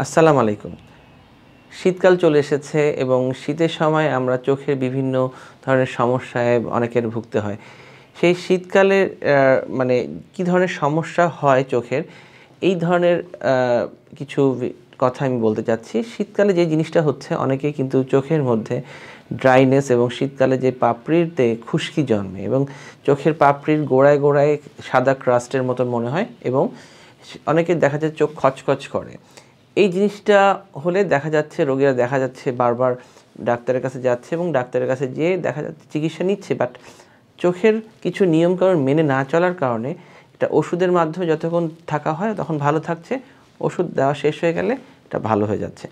আসসালামু আলাইকুম। শীতকাল চলে এসেছে এবং শীতের সময় আমরা চোখের বিভিন্ন ধরনের সমস্যায় অনেকের ভুগতে হয়। সেই শীতকালে মানে কী ধরনের সমস্যা হয় চোখের, এই ধরনের কিছু কথা আমি বলতে চাচ্ছি। শীতকালে যে জিনিসটা হচ্ছে, অনেকেই কিন্তু চোখের মধ্যে ড্রাইনেস এবং শীতকালে যে পাপড়িতে খুশকি জন্মে এবং চোখের পাপড়ির গোড়ায় গোড়ায় সাদা ক্রাস্টের মতো মনে হয় এবং অনেকের দেখা যায় চোখ খচখচ করে। এই জিনিসটা হলে দেখা যাচ্ছে রোগীরা দেখা যাচ্ছে বারবার ডাক্তারের কাছে যাচ্ছে এবং ডাক্তারের কাছে যেয়ে দেখা যাচ্ছে চিকিৎসা নিচ্ছে, বাট চোখের কিছু নিয়মকানুন মেনে না চলার কারণে এটা ওষুধের মাধ্যমে যতক্ষণ থাকা হয় তখন ভালো থাকছে, ওষুধ দেওয়া শেষ হয়ে গেলে এটা ভালো হয়ে যাচ্ছে।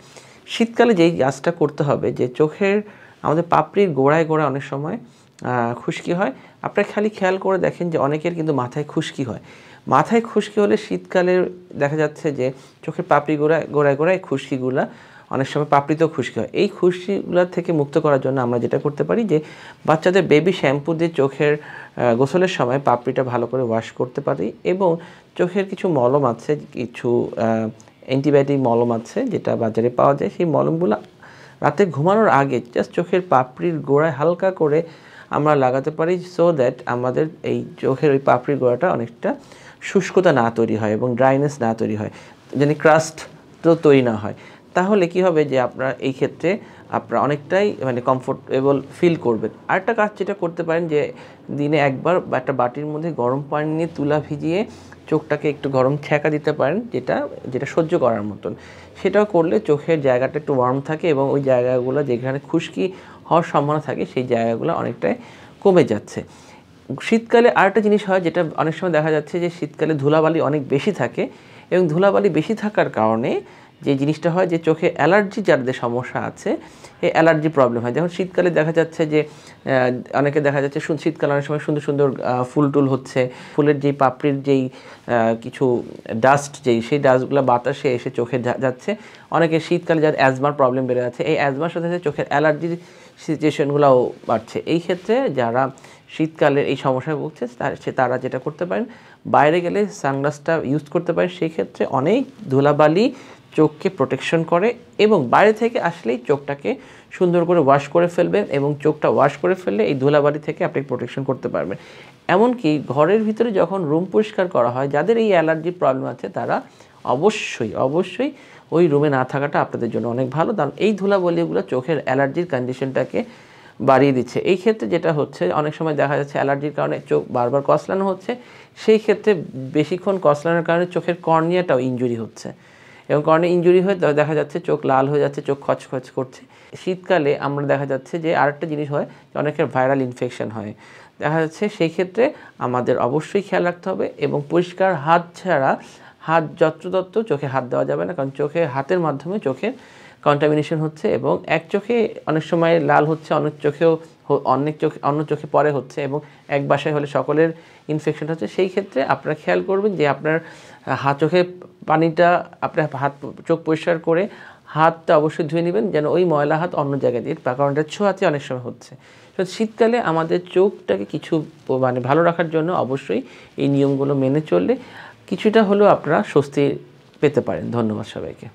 শীতকালে যেই কাজটা করতে হবে, যে চোখের আমাদের পাপড়ির গোড়ায় গোড়ায় অনেক সময় খুশকি হয়। আপনারা খালি খেয়াল করে দেখেন যে অনেকের কিন্তু মাথায় খুশকি হয়। মাথায় খুশকি হলে শীতকালে দেখা যাচ্ছে যে চোখের পাপড়ি গোড়ায় গোড়ায় গোড়ায় খুশকিগুলা, অনেক সময় পাপড়িতেও খুশকি হয়। এই খুশকিগুলোর থেকে মুক্ত করার জন্য আমরা যেটা করতে পারি, যে বাচ্চাদের বেবি শ্যাম্পু দিয়ে চোখের গোসলের সময় পাপড়িটা ভালো করে ওয়াশ করতে পারি এবং চোখের কিছু মলম আছে, কিছু অ্যান্টিবায়োটিক মলম আছে যেটা বাজারে পাওয়া যায়। সেই মলমগুলো রাতে ঘুমানোর আগে জাস্ট চোখের পাপড়ির গোড়ায় হালকা করে আমরা লাগাতে পারি, সো দ্যাট আমাদের এই চোখের ওই পাপড়ির গোড়াটা অনেকটা শুষ্কতা না তৈরি হয় এবং ড্রাইনেস না তৈরি হয়, যেন ক্রাস্ট তো তৈরি না হয়। তাহলে কি হবে যে আপনার এই ক্ষেত্রে আপনারা অনেকটাই কমফোর্টেবল ফিল করবেন। আরেকটা কাজ যেটা করতে পারেন, যে দিনে একবার একটা বাটির মধ্যে গরম পানি নিয়ে তুলা ভিজিয়ে চোখটাকে একটু গরম ছ্যাঁকা দিতে পারেন, যেটা সহ্য করার মতন। সেটাও করলে চোখের জায়গাটা একটু ওয়ার্ম থাকে এবং ওই জায়গাগুলো যেখানে খুশকি হওয়ার সম্ভাবনা থাকে সেই জায়গাগুলো অনেকটাই কমে যাচ্ছে। শীতকালে আরেকটা জিনিস হয়, যেটা অনেক সময় দেখা যাচ্ছে যে শীতকালে ধুলাবালি অনেক বেশি থাকে এবং ধুলাবালি বেশি থাকার কারণে যে জিনিসটা হয়, যে চোখে অ্যালার্জি যাদের সমস্যা আছে, এই অ্যালার্জি প্রবলেম হয়। যেমন শীতকালে দেখা যাচ্ছে যে অনেকে দেখা যাচ্ছে শীতকালে অনেক সময় সুন্দর সুন্দর ফুল টুল হচ্ছে, ফুলের যেই পাপড়ির যেই কিছু ডাস্ট, সেই ডাস্টগুলো বাতাসে এসে চোখে যাচ্ছে। অনেকে শীতকালে যাদের অ্যাজমার প্রবলেম বেড়ে যাচ্ছে, এই অ্যাজমার সাথে সাথে চোখের অ্যালার্জির সিচুয়েশনগুলোও বাড়ছে। এই ক্ষেত্রে যারা শীতকালে এই সমস্যায় ভুগছে তারা যেটা করতে পারেন, বাইরে গেলে সানগ্লাসটা ইউজ করতে পারেন। সেই ক্ষেত্রে অনেক ধুলাবালি চোখকে প্রোটেকশন করে এবং বাইরে থেকে আসলেই চোখটাকে সুন্দর করে ওয়াশ করে ফেলবেন এবং চোখটা ওয়াশ করে ফেললে এই ধুলাবালি থেকে আপনি প্রোটেকশন করতে পারবেন। এমনকি ঘরের ভিতরে যখন রুম পরিষ্কার করা হয়, যাদের এই অ্যালার্জি প্রবলেম আছে তারা অবশ্যই ওই রুমে না থাকাটা আপনাদের জন্য অনেক ভালো, কারণ এই ধুলাবালিগুলো চোখের অ্যালার্জির কন্ডিশনটাকে বাড়িয়ে দিচ্ছে। এই ক্ষেত্রে যেটা হচ্ছে, অনেক সময় দেখা যাচ্ছে অ্যালার্জির কারণে চোখ বারবার কসলানো হচ্ছে, সেই ক্ষেত্রে বেশিক্ষণ কসলানোর কারণে চোখের কর্নিয়াটাও ইনজুরি হচ্ছে এবং কর্নিয়া ইনজুরি হয়ে দেখা যাচ্ছে চোখ লাল হয়ে যাচ্ছে, চোখ খচখচ করছে। শীতকালে আমরা দেখা যাচ্ছে যে আরেকটা জিনিস হয়, যে অনেকের ভাইরাল ইনফেকশন হয় দেখা যাচ্ছে। সেই ক্ষেত্রে আমাদের অবশ্যই খেয়াল রাখতে হবে এবং পরিষ্কার হাত ছাড়া হাত যত্রতত্র চোখে হাত দেওয়া যাবে না, কারণ চোখে হাতের মাধ্যমে চোখের কন্টামিনেশন হচ্ছে এবং এক চোখে অনেক সময় লাল হচ্ছে, অন্য চোখে পরে হচ্ছে এবং এক বাসায় হলে সকলের ইনফেকশন হচ্ছে। সেই ক্ষেত্রে আপনারা খেয়াল করবেন যে আপনার চোখে পানিটা, আপনার চোখ পরিষ্কার করে হাতটা অবশ্যই ধুয়ে নেবেন, যেন ওই ময়লা হাত অন্য জায়গায় দিয়ে, কারণ এটা ছোঁয়াচে অনেক সময় হচ্ছে। তো শীতকালে আমাদের চোখটাকে কিছু ভালো রাখার জন্য অবশ্যই এই নিয়মগুলো মেনে চললে কিছুটা হলেও আপনারা স্বস্তি পেতে পারেন। ধন্যবাদ সবাইকে।